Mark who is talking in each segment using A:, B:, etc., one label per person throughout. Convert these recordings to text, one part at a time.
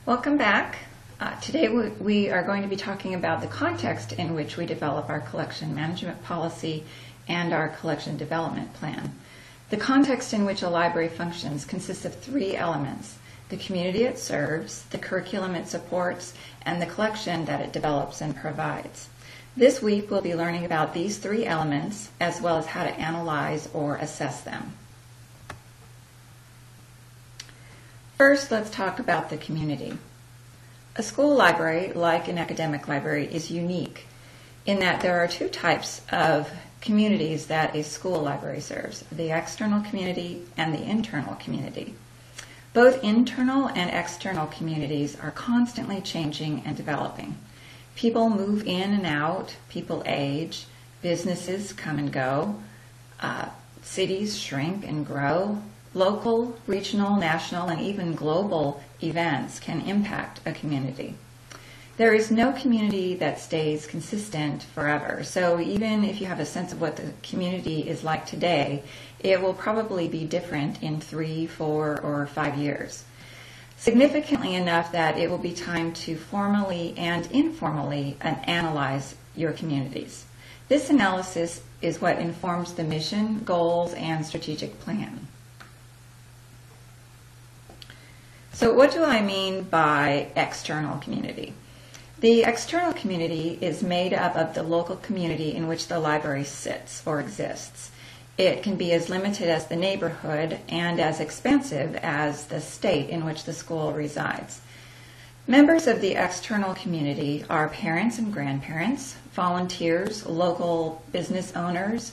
A: Welcome back. Today we are going to be talking about the context in which we develop our collection management policy and our collection development plan. The context in which a library functions consists of three elements: the community it serves, the curriculum it supports, and the collection that it develops and provides. This week we'll be learning about these three elements as well as how to analyze or assess them. First, let's talk about the community. A school library, like an academic library, is unique in that there are two types of communities that a school library serves: the external community and the internal community. Both internal and external communities are constantly changing and developing. People move in and out, people age, businesses come and go, cities shrink and grow. Local, regional, national, and even global events can impact a community. There is no community that stays consistent forever, so even if you have a sense of what the community is like today, it will probably be different in 3, 4, or 5 years. Significantly enough that it will be time to formally and informally analyze your communities. This analysis is what informs the mission, goals, and strategic plan. So what do I mean by external community? The external community is made up of the local community in which the library sits or exists. It can be as limited as the neighborhood and as expansive as the state in which the school resides. Members of the external community are parents and grandparents, volunteers, local business owners,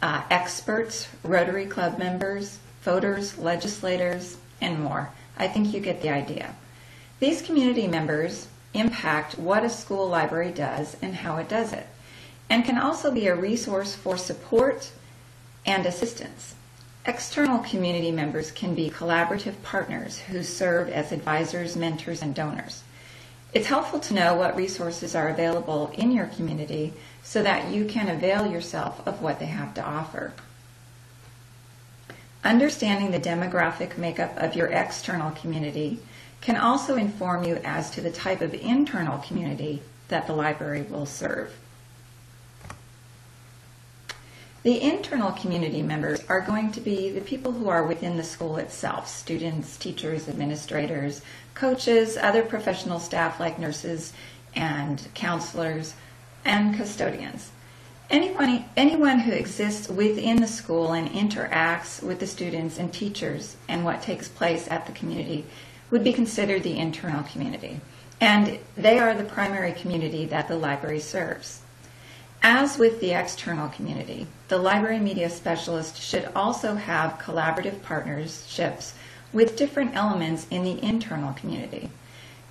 A: experts, Rotary Club members, voters, legislators, and more. I think you get the idea. These community members impact what a school library does and how it does it, and can also be a resource for support and assistance. External community members can be collaborative partners who serve as advisors, mentors, and donors. It's helpful to know what resources are available in your community so that you can avail yourself of what they have to offer. Understanding the demographic makeup of your external community can also inform you as to the type of internal community that the library will serve. The internal community members are going to be the people who are within the school itself: students, teachers, administrators, coaches, other professional staff like nurses and counselors, and custodians. Anyone who exists within the school and interacts with the students and teachers and what takes place at the community would be considered the internal community, and they are the primary community that the library serves. As with the external community, the library media specialist should also have collaborative partnerships with different elements in the internal community.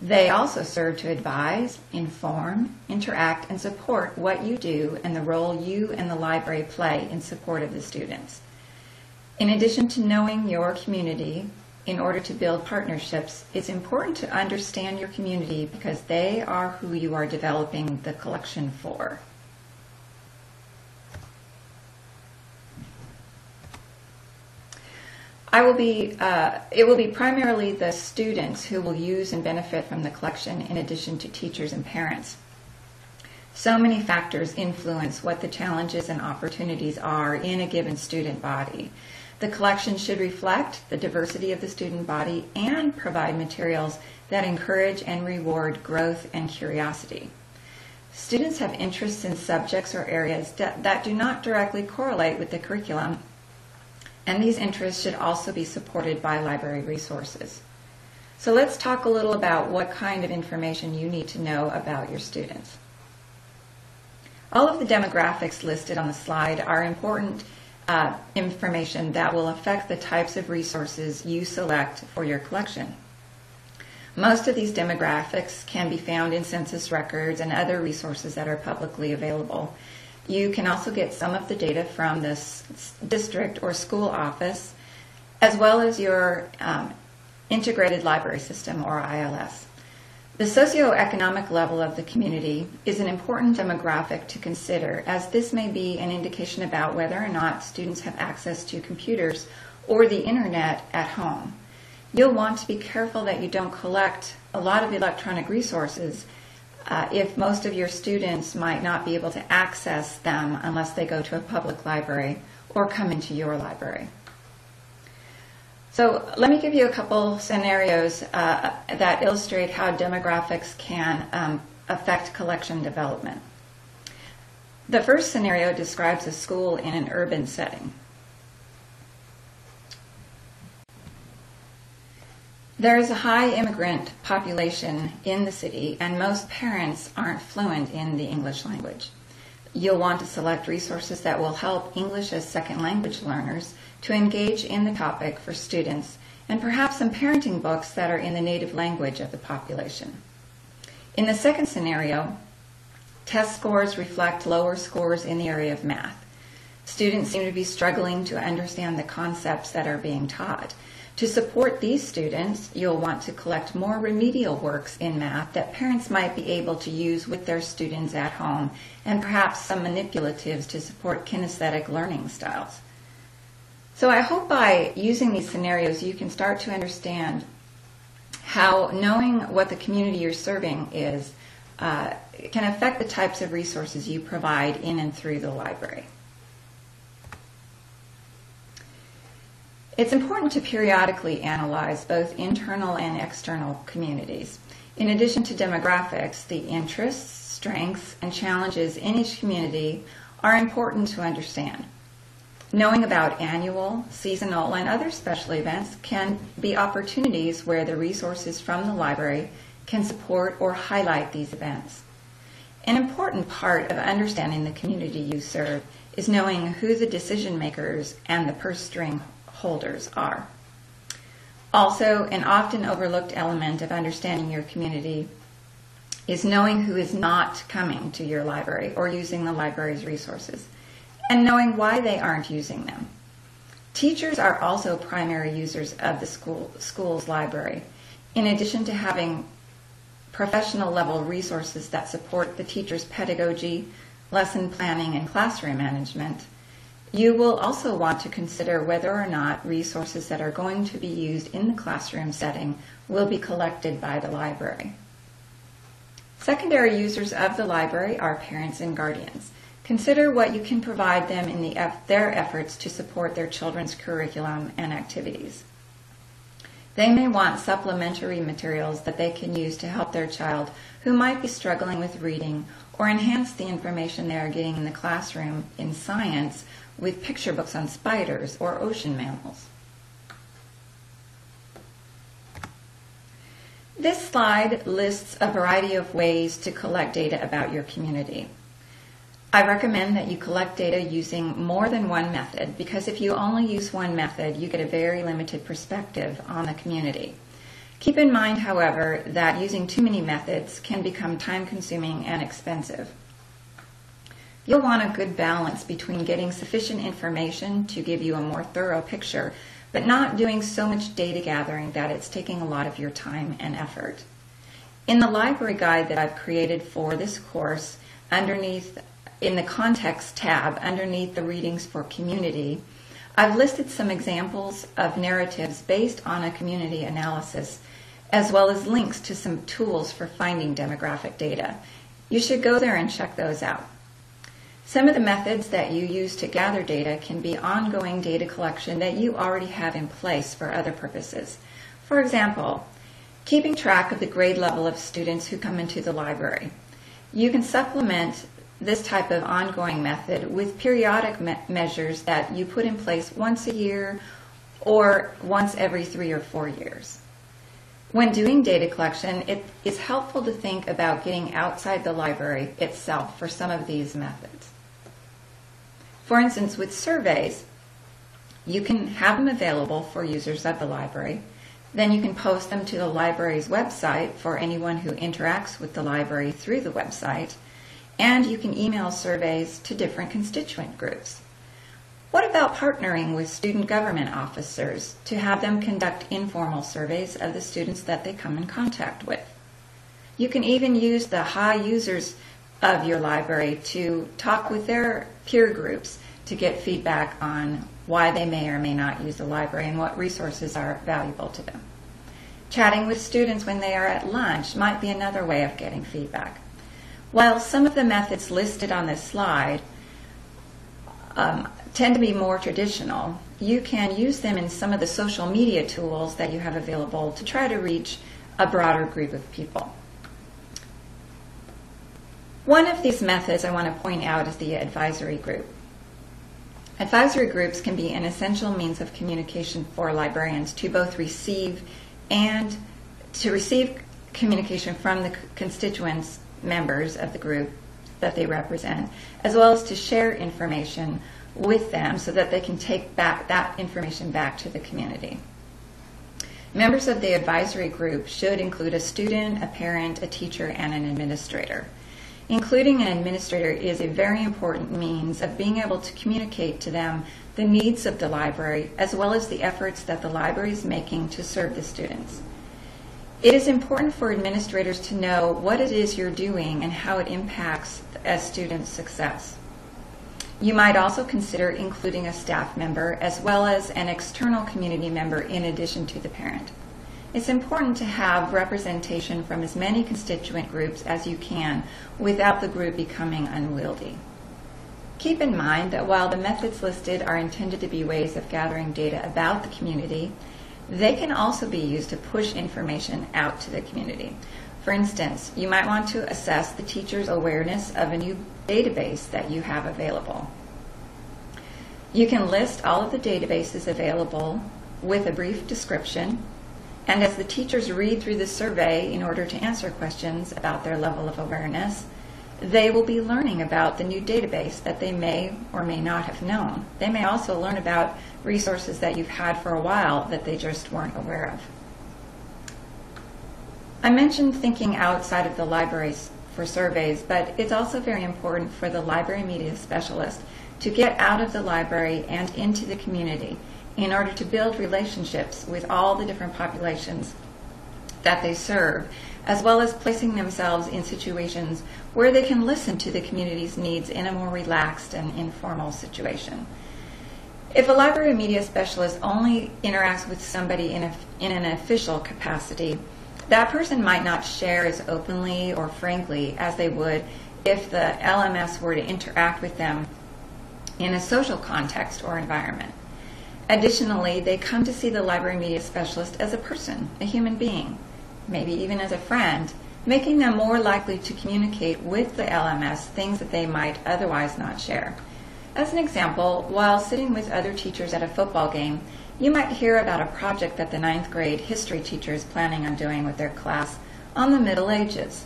A: They also serve to advise, inform, interact, and support what you do and the role you and the library play in support of the students. In addition to knowing your community, in order to build partnerships, it's important to understand your community because they are who you are developing the collection for. It will be primarily the students who will use and benefit from the collection in addition to teachers and parents. So many factors influence what the challenges and opportunities are in a given student body. The collection should reflect the diversity of the student body and provide materials that encourage and reward growth and curiosity. Students have interests in subjects or areas that do not directly correlate with the curriculum, and these interests should also be supported by library resources. So let's talk a little about what kind of information you need to know about your students. All of the demographics listed on the slide are important information that will affect the types of resources you select for your collection. Most of these demographics can be found in census records and other resources that are publicly available. You can also get some of the data from the district or school office, as well as your integrated library system, or ILS. The socioeconomic level of the community is an important demographic to consider, as this may be an indication about whether or not students have access to computers or the internet at home. You'll want to be careful that you don't collect a lot of electronic resources if most of your students might not be able to access them unless they go to a public library or come into your library. So let me give you a couple scenarios that illustrate how demographics can affect collection development. The first scenario describes a school in an urban setting. There is a high immigrant population in the city, and most parents aren't fluent in the English language. You'll want to select resources that will help English as second language learners to engage in the topic for students, and perhaps some parenting books that are in the native language of the population. In the second scenario, test scores reflect lower scores in the area of math. Students seem to be struggling to understand the concepts that are being taught. To support these students, you'll want to collect more remedial works in math that parents might be able to use with their students at home, and perhaps some manipulatives to support kinesthetic learning styles. So I hope by using these scenarios you can start to understand how knowing what the community you're serving is can affect the types of resources you provide in and through the library. It's important to periodically analyze both internal and external communities. In addition to demographics, the interests, strengths, and challenges in each community are important to understand. Knowing about annual, seasonal, and other special events can be opportunities where the resources from the library can support or highlight these events. An important part of understanding the community you serve is knowing who the decision makers and the purse string holders are. Also, an often overlooked element of understanding your community is knowing who is not coming to your library or using the library's resources, and knowing why they aren't using them. Teachers are also primary users of the school's library. In addition to having professional level resources that support the teacher's pedagogy, lesson planning, and classroom management, you will also want to consider whether or not resources that are going to be used in the classroom setting will be collected by the library. Secondary users of the library are parents and guardians. Consider what you can provide them in their efforts to support their children's curriculum and activities. They may want supplementary materials that they can use to help their child who might be struggling with reading, or enhance the information they are getting in the classroom in science with picture books on spiders or ocean mammals. This slide lists a variety of ways to collect data about your community. I recommend that you collect data using more than one method, because if you only use one method, you get a very limited perspective on the community. Keep in mind, however, that using too many methods can become time-consuming and expensive. You'll want a good balance between getting sufficient information to give you a more thorough picture, but not doing so much data gathering that it's taking a lot of your time and effort. In the library guide that I've created for this course, in the Context tab, underneath the Readings for Community, I've listed some examples of narratives based on a community analysis, as well as links to some tools for finding demographic data. You should go there and check those out. Some of the methods that you use to gather data can be ongoing data collection that you already have in place for other purposes. For example, keeping track of the grade level of students who come into the library. You can supplement this type of ongoing method with periodic measures that you put in place once a year or once every 3 or 4 years. When doing data collection, it is helpful to think about getting outside the library itself for some of these methods. For instance, with surveys, you can have them available for users of the library. Then you can post them to the library's website for anyone who interacts with the library through the website, and you can email surveys to different constituent groups. What about partnering with student government officers to have them conduct informal surveys of the students that they come in contact with? You can even use the high users of your library to talk with their peer groups to get feedback on why they may or may not use the library and what resources are valuable to them. Chatting with students when they are at lunch might be another way of getting feedback. While some of the methods listed on this slide tend to be more traditional, you can use them in some of the social media tools that you have available to try to reach a broader group of people. One of these methods I want to point out is the advisory group. Advisory groups can be an essential means of communication for librarians to both receive communication from the constituents members of the group that they represent, as well as to share information with them so that they can take back that information back to the community. Members of the advisory group should include a student, a parent, a teacher, and an administrator. Including an administrator is a very important means of being able to communicate to them the needs of the library as well as the efforts that the library is making to serve the students. It is important for administrators to know what it is you're doing and how it impacts a student's success. You might also consider including a staff member as well as an external community member in addition to the parent. It's important to have representation from as many constituent groups as you can without the group becoming unwieldy. Keep in mind that while the methods listed are intended to be ways of gathering data about the community, they can also be used to push information out to the community. For instance, you might want to assess the teacher's awareness of a new database that you have available. You can list all of the databases available with a brief description, and as the teachers read through the survey in order to answer questions about their level of awareness, they will be learning about the new database that they may or may not have known. They may also learn about resources that you've had for a while that they just weren't aware of. I mentioned thinking outside of the libraries for surveys, but it's also very important for the library media specialist to get out of the library and into the community in order to build relationships with all the different populations that they serve, as well as placing themselves in situations where they can listen to the community's needs in a more relaxed and informal situation. If a library media specialist only interacts with somebody in an official capacity, that person might not share as openly or frankly as they would if the LMS were to interact with them in a social context or environment. Additionally, they come to see the library media specialist as a person, a human being, maybe even as a friend, making them more likely to communicate with the LMS things that they might otherwise not share. As an example, while sitting with other teachers at a football game, you might hear about a project that the 9th grade history teacher is planning on doing with their class on the Middle Ages.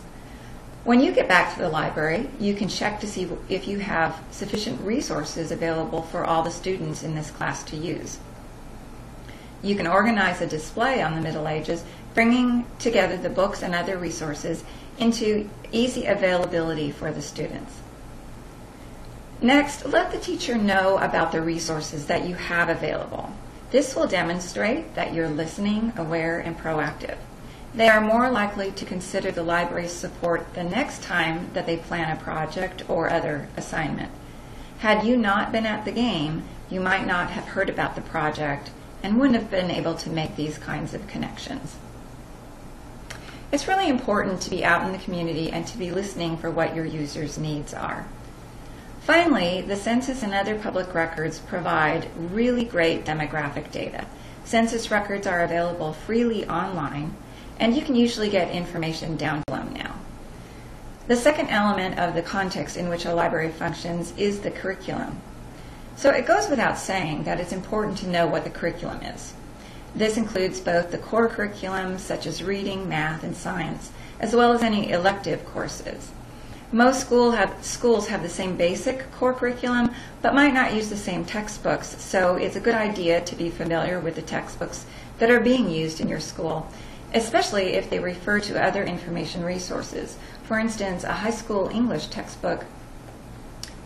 A: When you get back to the library, you can check to see if you have sufficient resources available for all the students in this class to use. You can organize a display on the Middle Ages, bringing together the books and other resources into easy availability for the students. Next, let the teacher know about the resources that you have available. This will demonstrate that you're listening, aware, and proactive. They are more likely to consider the library's support the next time that they plan a project or other assignment. Had you not been at the game, you might not have heard about the project and wouldn't have been able to make these kinds of connections. It's really important to be out in the community and to be listening for what your users' needs are. Finally, the census and other public records provide really great demographic data. Census records are available freely online, and you can usually get information down below now. The second element of the context in which a library functions is the curriculum. So it goes without saying that it's important to know what the curriculum is. This includes both the core curriculum, such as reading, math, and science, as well as any elective courses. Most schools have the same basic core curriculum, but might not use the same textbooks, so it's a good idea to be familiar with the textbooks that are being used in your school, especially if they refer to other information resources. For instance, a high school English textbook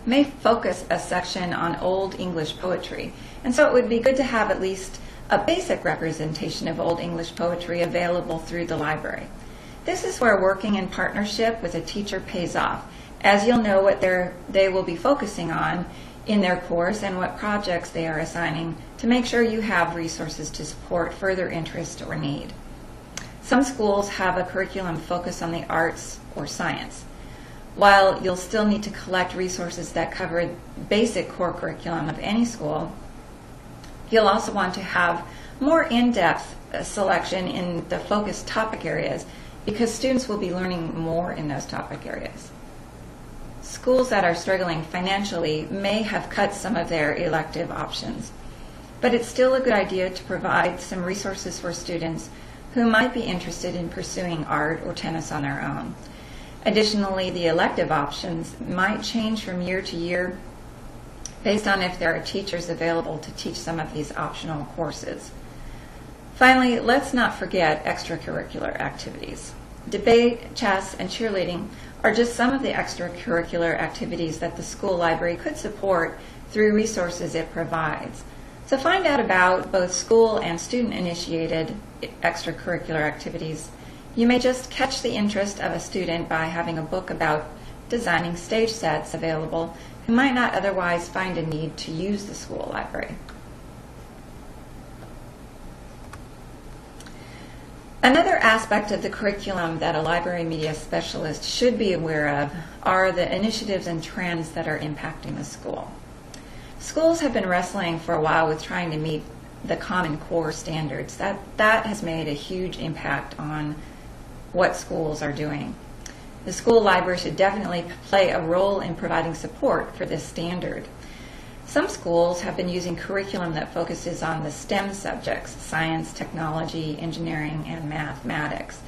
A: may focus a section on Old English poetry, and so it would be good to have at least a basic representation of Old English poetry available through the library. This is where working in partnership with a teacher pays off, as you'll know what they will be focusing on in their course and what projects they are assigning to make sure you have resources to support further interest or need. Some schools have a curriculum focused on the arts or science. While you'll still need to collect resources that cover basic core curriculum of any school, you'll also want to have more in-depth selection in the focused topic areas because students will be learning more in those topic areas. Schools that are struggling financially may have cut some of their elective options, but it's still a good idea to provide some resources for students who might be interested in pursuing art or tennis on their own. Additionally, the elective options might change from year to year based on if there are teachers available to teach some of these optional courses. Finally, let's not forget extracurricular activities. Debate, chess, and cheerleading are just some of the extracurricular activities that the school library could support through resources it provides. To find out about both school and student-initiated extracurricular activities, you may just catch the interest of a student by having a book about designing stage sets available who might not otherwise find a need to use the school library. Another aspect of the curriculum that a library media specialist should be aware of are the initiatives and trends that are impacting the school. Schools have been wrestling for a while with trying to meet the Common Core standards. That has made a huge impact on what schools are doing. The school library should definitely play a role in providing support for this standard. Some schools have been using curriculum that focuses on the STEM subjects, science, technology, engineering, and mathematics.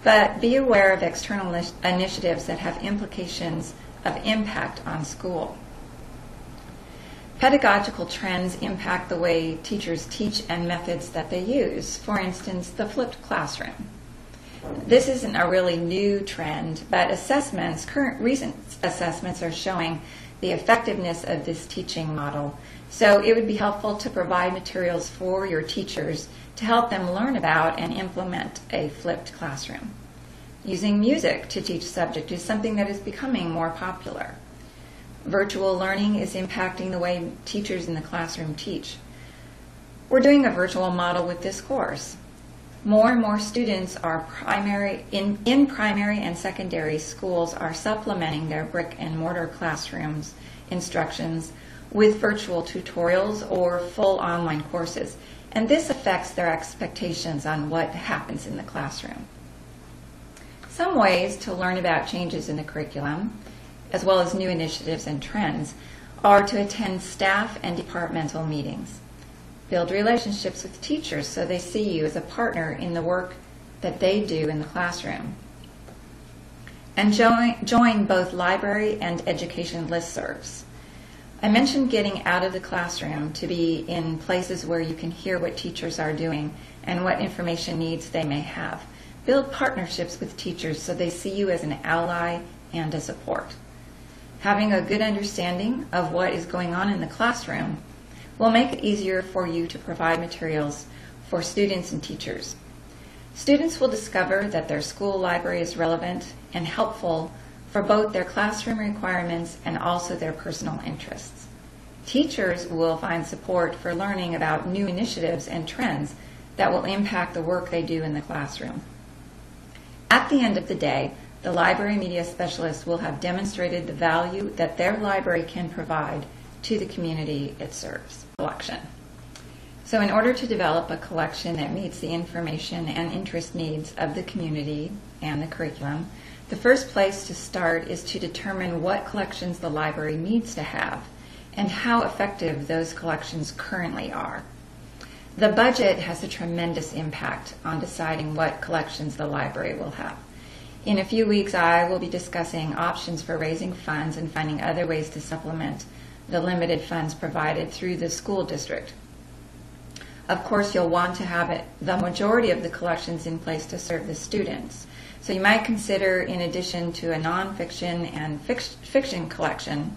A: But be aware of external initiatives that have implications of impact on school. Pedagogical trends impact the way teachers teach and methods that they use. For instance, the flipped classroom. This isn't a really new trend, but recent assessments are showing the effectiveness of this teaching model. So it would be helpful to provide materials for your teachers to help them learn about and implement a flipped classroom. Using music to teach a subject is something that is becoming more popular. Virtual learning is impacting the way teachers in the classroom teach. We're doing a virtual model with this course. More and more students are in primary and secondary schools are supplementing their brick and mortar classrooms instructions with virtual tutorials or full online courses, and this affects their expectations on what happens in the classroom. Some ways to learn about changes in the curriculum, as well as new initiatives and trends, are to attend staff and departmental meetings. Build relationships with teachers so they see you as a partner in the work that they do in the classroom. And join both library and education listservs. I mentioned getting out of the classroom to be in places where you can hear what teachers are doing and what information needs they may have. Build partnerships with teachers so they see you as an ally and a support. Having a good understanding of what is going on in the classroom will make it easier for you to provide materials for students and teachers. Students will discover that their school library is relevant and helpful for both their classroom requirements and also their personal interests. Teachers will find support for learning about new initiatives and trends that will impact the work they do in the classroom. At the end of the day, the library media specialist will have demonstrated the value that their library can provide to the community it serves. Collection. So in order to develop a collection that meets the information and interest needs of the community and the curriculum, the first place to start is to determine what collections the library needs to have and how effective those collections currently are. The budget has a tremendous impact on deciding what collections the library will have. In a few weeks, I will be discussing options for raising funds and finding other ways to supplement the limited funds provided through the school district. Of course, you'll want to have the majority of the collections in place to serve the students. So you might consider, in addition to a nonfiction and fiction collection,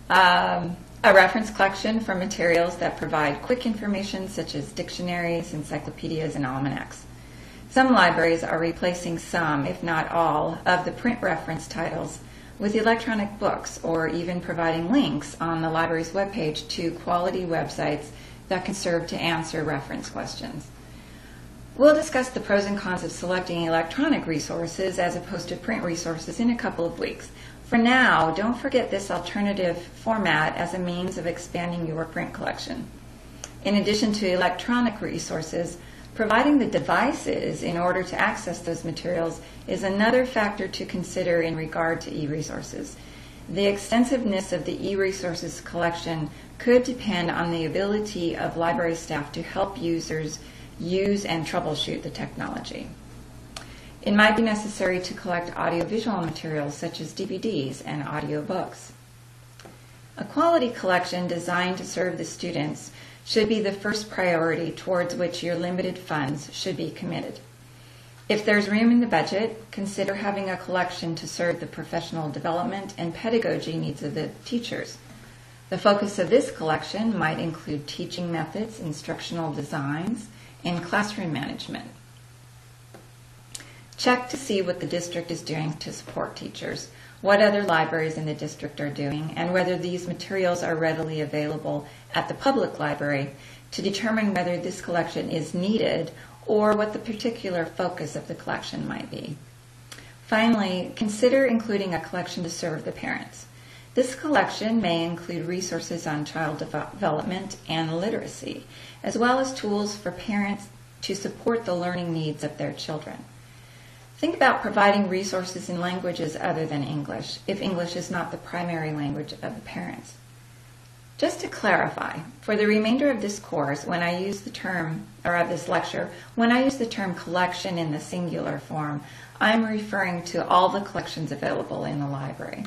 A: a reference collection for materials that provide quick information such as dictionaries, encyclopedias, and almanacs. Some libraries are replacing some, if not all, of the print reference titles with electronic books or even providing links on the library's webpage to quality websites that can serve to answer reference questions. We'll discuss the pros and cons of selecting electronic resources as opposed to print resources in a couple of weeks. For now, don't forget this alternative format as a means of expanding your print collection. In addition to electronic resources, providing the devices in order to access those materials is another factor to consider in regard to e-resources. The extensiveness of the e-resources collection could depend on the ability of library staff to help users use and troubleshoot the technology. It might be necessary to collect audiovisual materials such as DVDs and audiobooks. A quality collection designed to serve the students should be the first priority towards which your limited funds should be committed. If there's room in the budget, consider having a collection to serve the professional development and pedagogy needs of the teachers. The focus of this collection might include teaching methods, instructional designs, and classroom management. Check to see what the district is doing to support teachers, what other libraries in the district are doing, and whether these materials are readily available at the public library to determine whether this collection is needed or what the particular focus of the collection might be. Finally, consider including a collection to serve the parents. This collection may include resources on child development and literacy, as well as tools for parents to support the learning needs of their children. Think about providing resources in languages other than English, if English is not the primary language of the parents. Just to clarify, for the remainder of this course, when I use the term, or of this lecture, when I use the term collection in the singular form, I'm referring to all the collections available in the library.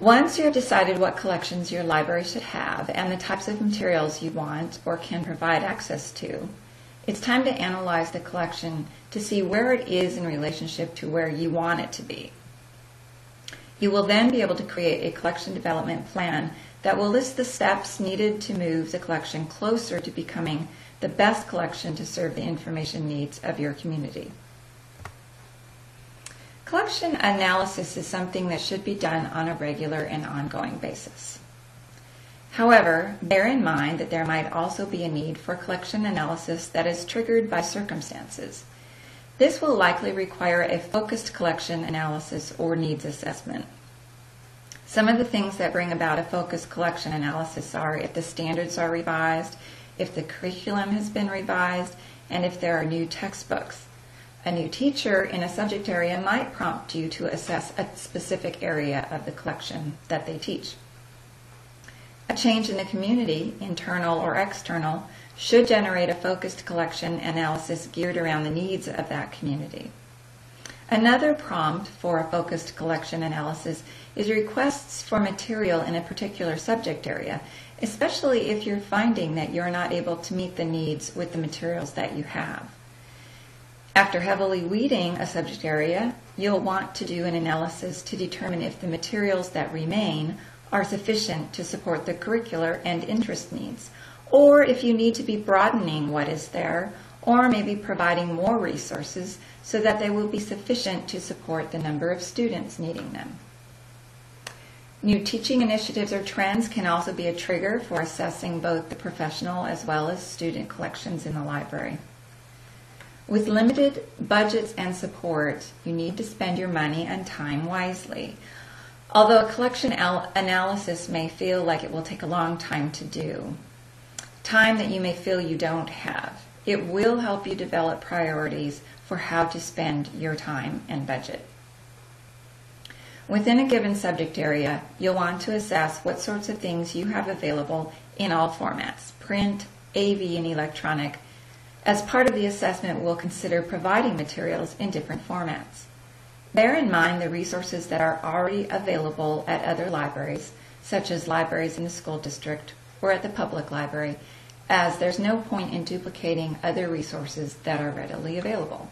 A: Once you have decided what collections your library should have and the types of materials you want or can provide access to, it's time to analyze the collection to see where it is in relationship to where you want it to be. You will then be able to create a collection development plan that will list the steps needed to move the collection closer to becoming the best collection to serve the information needs of your community. Collection analysis is something that should be done on a regular and ongoing basis. However, bear in mind that there might also be a need for collection analysis that is triggered by circumstances. This will likely require a focused collection analysis or needs assessment. Some of the things that bring about a focused collection analysis are if the standards are revised, if the curriculum has been revised, and if there are new textbooks. A new teacher in a subject area might prompt you to assess a specific area of the collection that they teach. A change in the community, internal or external, should generate a focused collection analysis geared around the needs of that community. Another prompt for a focused collection analysis is requests for material in a particular subject area, especially if you're finding that you're not able to meet the needs with the materials that you have. After heavily weeding a subject area, you'll want to do an analysis to determine if the materials that remain are sufficient to support the curricular and interest needs, or if you need to be broadening what is there, or maybe providing more resources so that they will be sufficient to support the number of students needing them. New teaching initiatives or trends can also be a trigger for assessing both the professional as well as student collections in the library. With limited budgets and support, you need to spend your money and time wisely. Although a collection analysis may feel like it will take a long time to do, time that you may feel you don't have, it will help you develop priorities for how to spend your time and budget. Within a given subject area, you'll want to assess what sorts of things you have available in all formats, print, AV, and electronic. As part of the assessment, we'll consider providing materials in different formats. Bear in mind the resources that are already available at other libraries, such as libraries in the school district or at the public library, as there's no point in duplicating other resources that are readily available.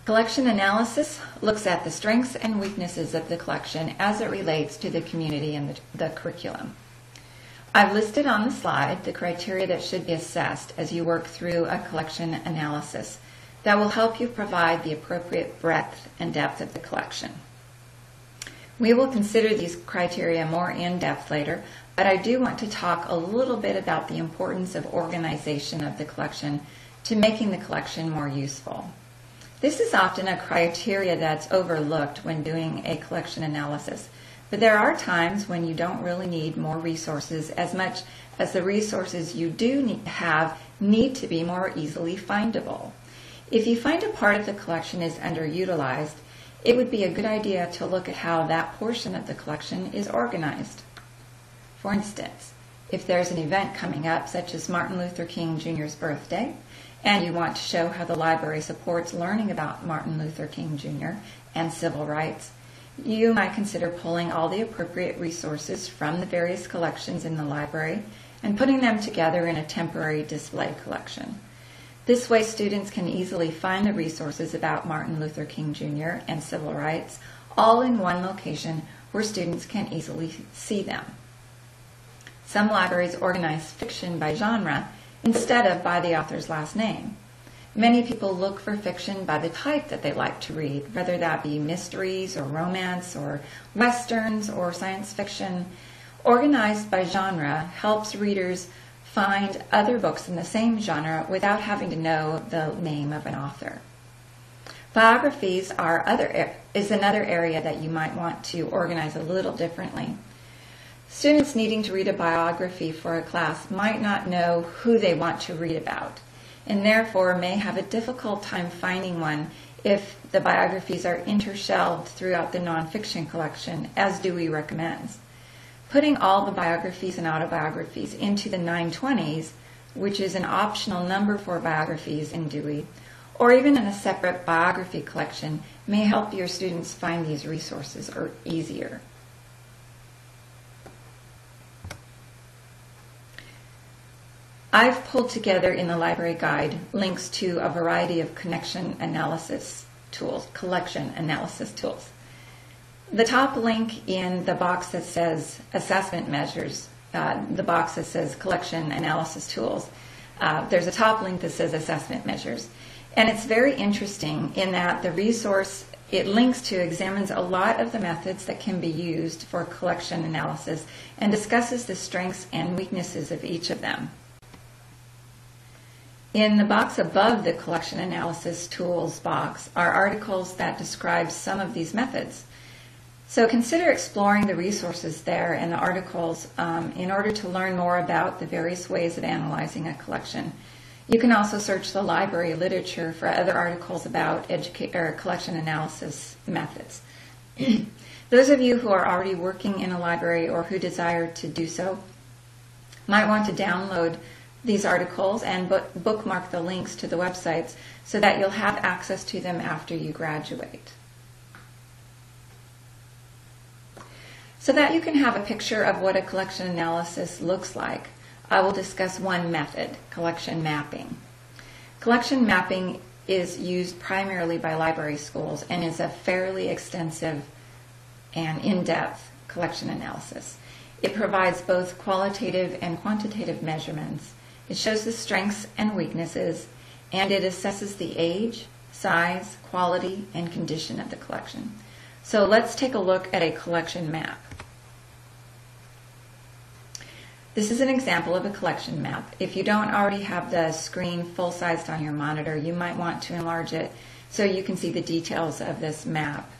A: Collection analysis looks at the strengths and weaknesses of the collection as it relates to the community and the curriculum. I've listed on the slide the criteria that should be assessed as you work through a collection analysis that will help you provide the appropriate breadth and depth of the collection. We will consider these criteria more in depth later, but I do want to talk a little bit about the importance of organization of the collection to making the collection more useful. This is often a criteria that's overlooked when doing a collection analysis, but there are times when you don't really need more resources as much as the resources you do have need to be more easily findable. If you find a part of the collection is underutilized, it would be a good idea to look at how that portion of the collection is organized. For instance, if there's an event coming up, such as Martin Luther King Jr.'s birthday, and you want to show how the library supports learning about Martin Luther King Jr. and civil rights, you might consider pulling all the appropriate resources from the various collections in the library and putting them together in a temporary display collection. This way, students can easily find the resources about Martin Luther King Jr. and civil rights all in one location where students can easily see them. Some libraries organize fiction by genre instead of by the author's last name. Many people look for fiction by the type that they like to read, whether that be mysteries or romance or westerns or science fiction. Organized by genre helps readers find other books in the same genre without having to know the name of an author. Biographies is another area that you might want to organize a little differently. Students needing to read a biography for a class might not know who they want to read about, and therefore may have a difficult time finding one if the biographies are intershelved throughout the nonfiction collection, as Dewey recommends. Putting all the biographies and autobiographies into the 920s, which is an optional number for biographies in Dewey, or even in a separate biography collection, may help your students find these resources easier. I've pulled together in the library guide links to a variety of collection analysis tools. The top link in the box that says assessment measures, the box that says collection analysis tools, there's a top link that says assessment measures. And it's very interesting in that the resource it links to examines a lot of the methods that can be used for collection analysis and discusses the strengths and weaknesses of each of them. In the box above the collection analysis tools box are articles that describe some of these methods. So consider exploring the resources there and the articles in order to learn more about the various ways of analyzing a collection. You can also search the library literature for other articles about collection analysis methods. Those of you who are already working in a library or who desire to do so might want to download these articles and bookmark the links to the websites so that you'll have access to them after you graduate. So that you can have a picture of what a collection analysis looks like, I will discuss one method, collection mapping. Collection mapping is used primarily by library schools and is a fairly extensive and in-depth collection analysis. It provides both qualitative and quantitative measurements. It shows the strengths and weaknesses, and it assesses the age, size, quality, and condition of the collection. So let's take a look at a collection map. This is an example of a collection map. If you don't already have the screen full-sized on your monitor, you might want to enlarge it so you can see the details of this map.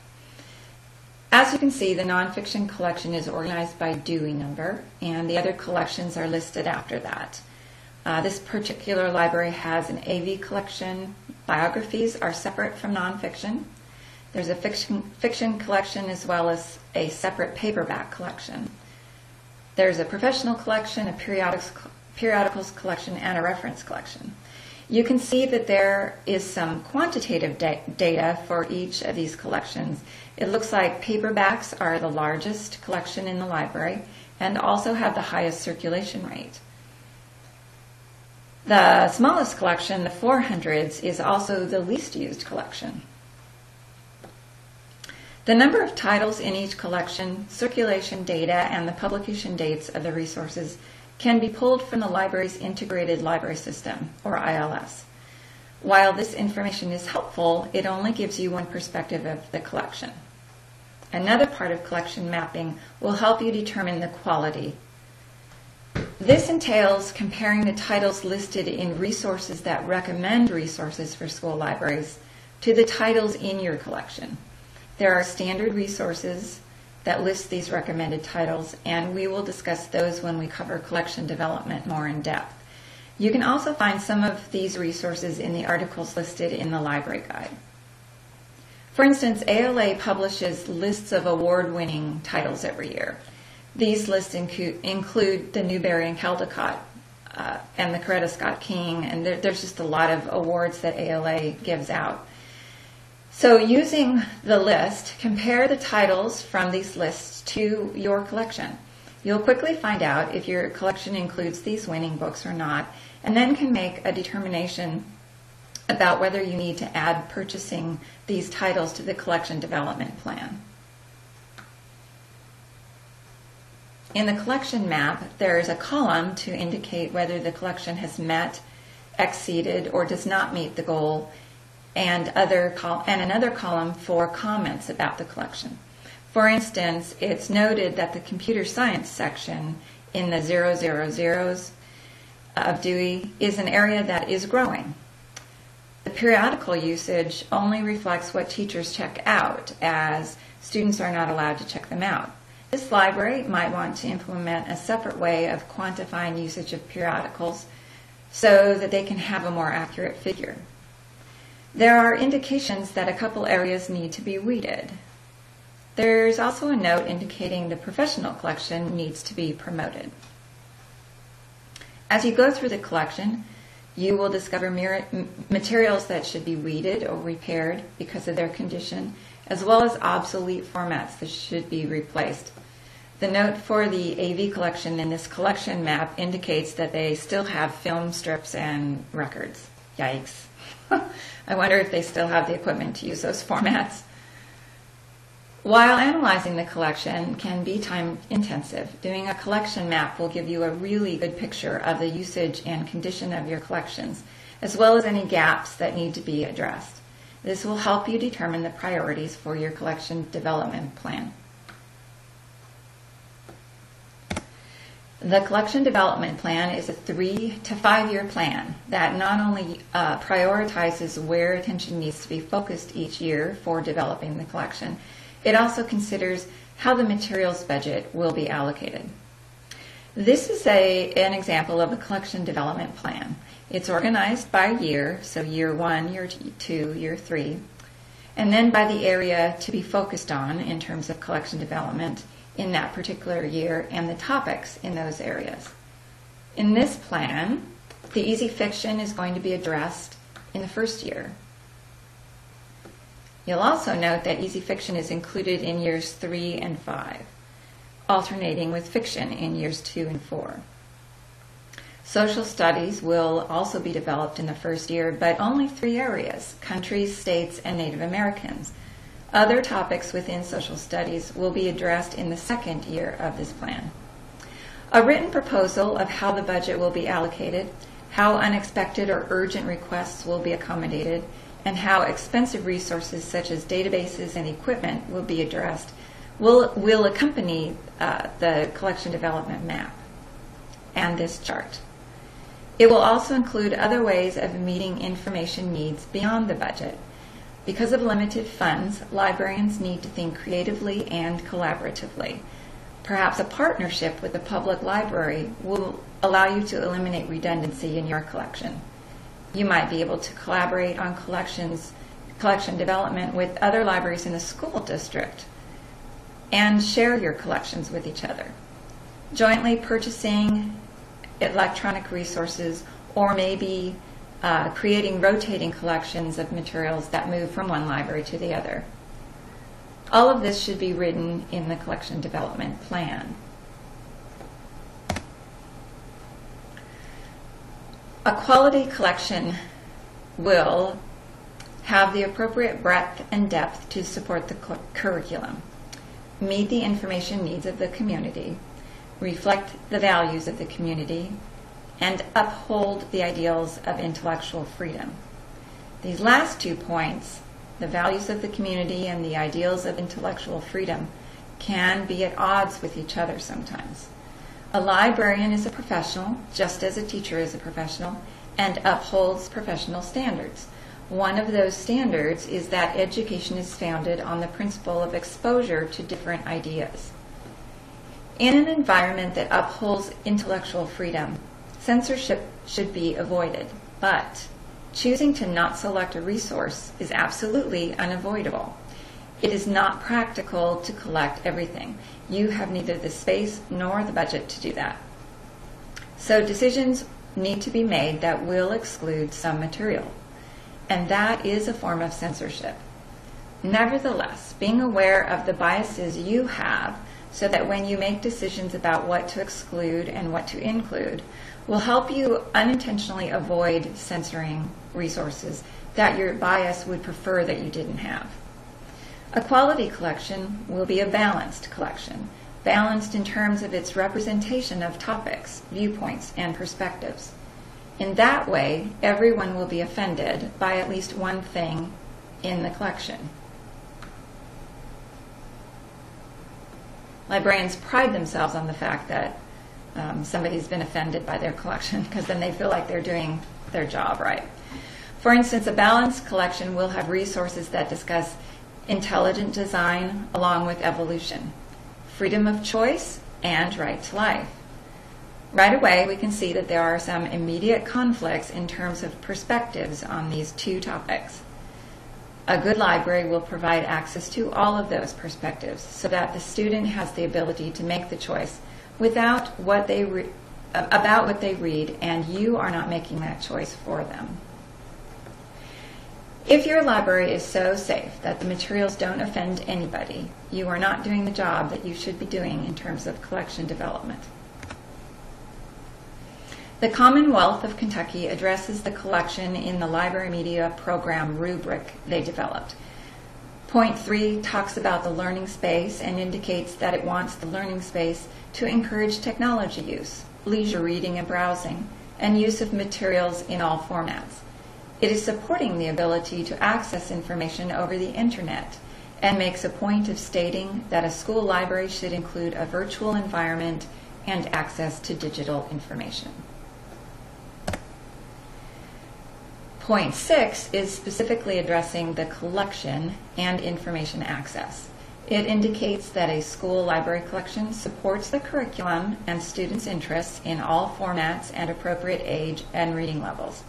A: As you can see, the nonfiction collection is organized by Dewey number, and the other collections are listed after that. This particular library has an AV collection. Biographies are separate from nonfiction. There's a fiction collection as well as a separate paperback collection. There's a professional collection, a periodicals collection, and a reference collection. You can see that there is some quantitative data for each of these collections. It looks like paperbacks are the largest collection in the library and also have the highest circulation rate. The smallest collection, the 400s, is also the least used collection. The number of titles in each collection, circulation data, and the publication dates of the resources can be pulled from the library's Integrated Library System, or ILS. While this information is helpful, it only gives you one perspective of the collection. Another part of collection mapping will help you determine the quality. This entails comparing the titles listed in resources that recommend resources for school libraries to the titles in your collection. There are standard resources that list these recommended titles, and we will discuss those when we cover collection development more in depth. You can also find some of these resources in the articles listed in the library guide. For instance, ALA publishes lists of award-winning titles every year. These lists include the Newbery and Caldecott and the Coretta Scott King, and there's just a lot of awards that ALA gives out. So using the list, compare the titles from these lists to your collection. You'll quickly find out if your collection includes these winning books or not, and then can make a determination about whether you need to add purchasing these titles to the collection development plan. In the collection map, there is a column to indicate whether the collection has met, exceeded, or does not meet the goal, and another column for comments about the collection. For instance, it's noted that the computer science section in the 000s of Dewey is an area that is growing. The periodical usage only reflects what teachers check out, as students are not allowed to check them out. This library might want to implement a separate way of quantifying usage of periodicals so that they can have a more accurate figure. There are indications that a couple areas need to be weeded. There's also a note indicating the professional collection needs to be promoted. As you go through the collection, you will discover materials that should be weeded or repaired because of their condition, as well as obsolete formats that should be replaced. The note for the AV collection in this collection map indicates that they still have film strips and records. Yikes. I wonder if they still have the equipment to use those formats. While analyzing the collection can be time intensive, doing a collection map will give you a really good picture of the usage and condition of your collections, as well as any gaps that need to be addressed. This will help you determine the priorities for your collection development plan. The collection development plan is a 3 to 5 year plan that not only prioritizes where attention needs to be focused each year for developing the collection, it also considers how the materials budget will be allocated. This is an example of a collection development plan. It's organized by year, so year 1, year 2, year 3, and then by the area to be focused on in terms of collection development in that particular year and the topics in those areas. In this plan, the easy fiction is going to be addressed in the first year. You'll also note that easy fiction is included in years 3 and 5, alternating with fiction in years 2 and 4. Social studies will also be developed in the first year, but only 3 areas: countries, states, and Native Americans. Other topics within social studies will be addressed in the second year of this plan. A written proposal of how the budget will be allocated, how unexpected or urgent requests will be accommodated, and how expensive resources such as databases and equipment will be addressed will accompany the collection development map and this chart. It will also include other ways of meeting information needs beyond the budget. Because of limited funds, librarians need to think creatively and collaboratively. Perhaps a partnership with the public library will allow you to eliminate redundancy in your collection. You might be able to collaborate on collection development with other libraries in the school district and share your collections with each other. Jointly purchasing electronic resources, or maybe creating rotating collections of materials that move from one library to the other. All of this should be written in the collection development plan. A quality collection will have the appropriate breadth and depth to support the curriculum, meet the information needs of the community, reflect the values of the community, and uphold the ideals of intellectual freedom. These last 2 points the values of the community and the ideals of intellectual freedom can be at odds with each other sometimes. A librarian is a professional, just as a teacher is a professional, and upholds professional standards. One of those standards is that education is founded on the principle of exposure to different ideas. In an environment that upholds intellectual freedom, censorship should be avoided, but choosing to not select a resource is absolutely unavoidable. It is not practical to collect everything. You have neither the space nor the budget to do that. So decisions need to be made that will exclude some material, and that is a form of censorship. Nevertheless, being aware of the biases you have so that when you make decisions about what to exclude and what to include will help you unintentionally avoid censoring resources that your bias would prefer that you didn't have. A quality collection will be a balanced collection, balanced in terms of its representation of topics, viewpoints, and perspectives. In that way, everyone will be offended by at least one thing in the collection. Librarians pride themselves on the fact that somebody's been offended by their collection, because then they feel like they're doing their job right. For instance, a balanced collection will have resources that discuss intelligent design along with evolution, freedom of choice, and right to life. Right away, we can see that there are some immediate conflicts in terms of perspectives on these two topics. A good library will provide access to all of those perspectives so that the student has the ability to make the choice about what they read, and you are not making that choice for them. If your library is so safe that the materials don't offend anybody, you are not doing the job that you should be doing in terms of collection development. The Commonwealth of Kentucky addresses the collection in the Library Media Program rubric they developed. Point 3 talks about the learning space and indicates that it wants the learning space to encourage technology use, leisure reading and browsing, and use of materials in all formats. It is supporting the ability to access information over the internet and makes a point of stating that a school library should include a virtual environment and access to digital information. Point 6 is specifically addressing the collection and information access. It indicates that a school library collection supports the curriculum and students' interests in all formats and appropriate age and reading levels.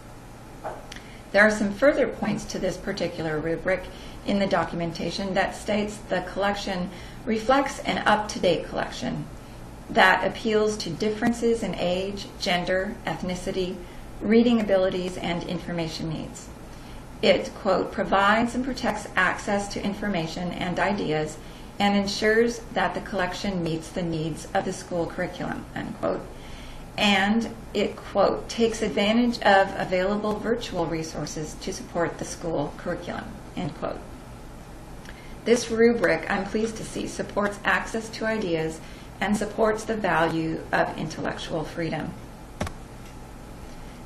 A: There are some further points to this particular rubric in the documentation that states the collection reflects an up-to-date collection that appeals to differences in age, gender, ethnicity, reading abilities, and information needs. It, quote, provides and protects access to information and ideas and ensures that the collection meets the needs of the school curriculum, unquote. And it, quote, takes advantage of available virtual resources to support the school curriculum, end quote. This rubric, I'm pleased to see, supports access to ideas and supports the value of intellectual freedom.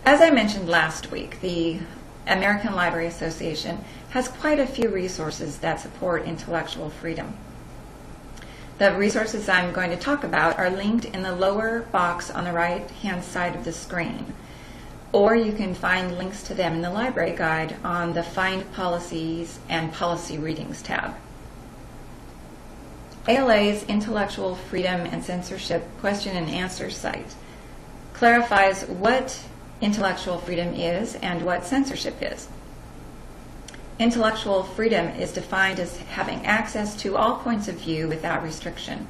A: As I mentioned last week, the American Library Association has quite a few resources that support intellectual freedom. The resources I'm going to talk about are linked in the lower box on the right-hand side of the screen, or you can find links to them in the library guide on the Find Policies and Policy Readings tab. ALA's Intellectual Freedom and Censorship Question and Answer site clarifies what intellectual freedom is and what censorship is. Intellectual freedom is defined as having access to all points of view without restriction,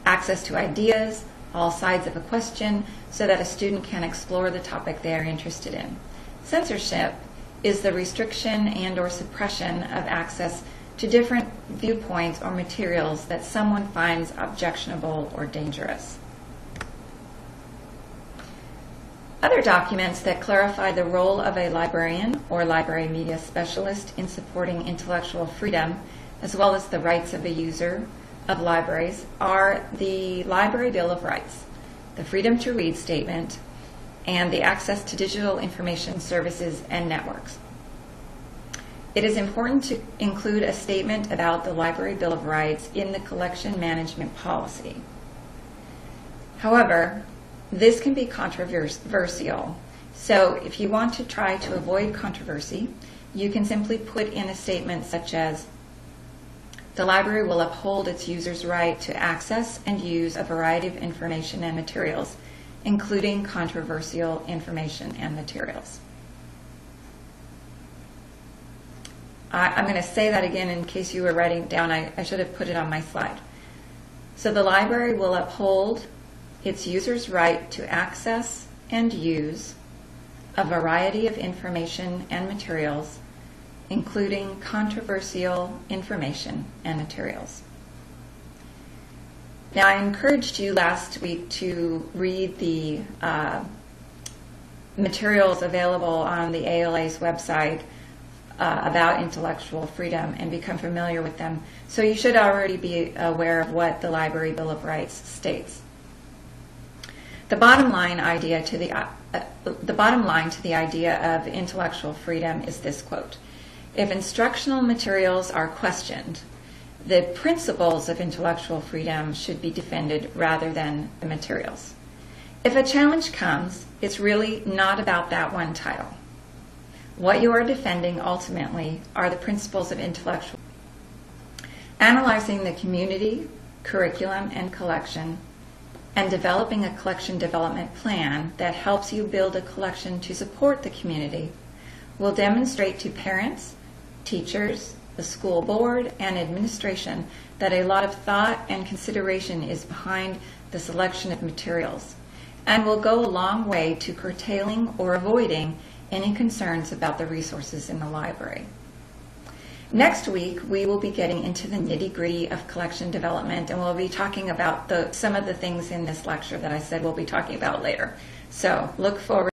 A: access to ideas, all sides of a question, so that a student can explore the topic they are interested in. Censorship is the restriction and or suppression of access to different viewpoints or materials that someone finds objectionable or dangerous. Other documents that clarify the role of a librarian or library media specialist in supporting intellectual freedom, as well as the rights of a user of libraries, are the Library Bill of Rights, the Freedom to Read Statement, and the Access to Digital Information Services and Networks. It is important to include a statement about the Library Bill of Rights in the collection management policy. However, this can be controversial, so if you want to try to avoid controversy, you can simply put in a statement such as, the library will uphold its users' right to access and use a variety of information and materials, including controversial information and materials. I'm going to say that again in case you were writing it down. I should have put it on my slide. So the library will uphold its users' right to access and use a variety of information and materials, including controversial information and materials. Now, I encouraged you last week to read the materials available on the ALA's website about intellectual freedom and become familiar with them. So you should already be aware of what the Library Bill of Rights states. The bottom line to the idea of intellectual freedom is this quote: if instructional materials are questioned, the principles of intellectual freedom should be defended rather than the materials. If a challenge comes, it's really not about that one title. What you are defending ultimately are the principles of intellectual freedom. Analyzing the community, curriculum, and collection, and developing a collection development plan that helps you build a collection to support the community will demonstrate to parents, teachers, the school board, and administration that a lot of thought and consideration is behind the selection of materials, and will go a long way to curtailing or avoiding any concerns about the resources in the library. Next week, we will be getting into the nitty-gritty of collection development, and we'll be talking about some of the things in this lecture that I said we'll be talking about later. So look forward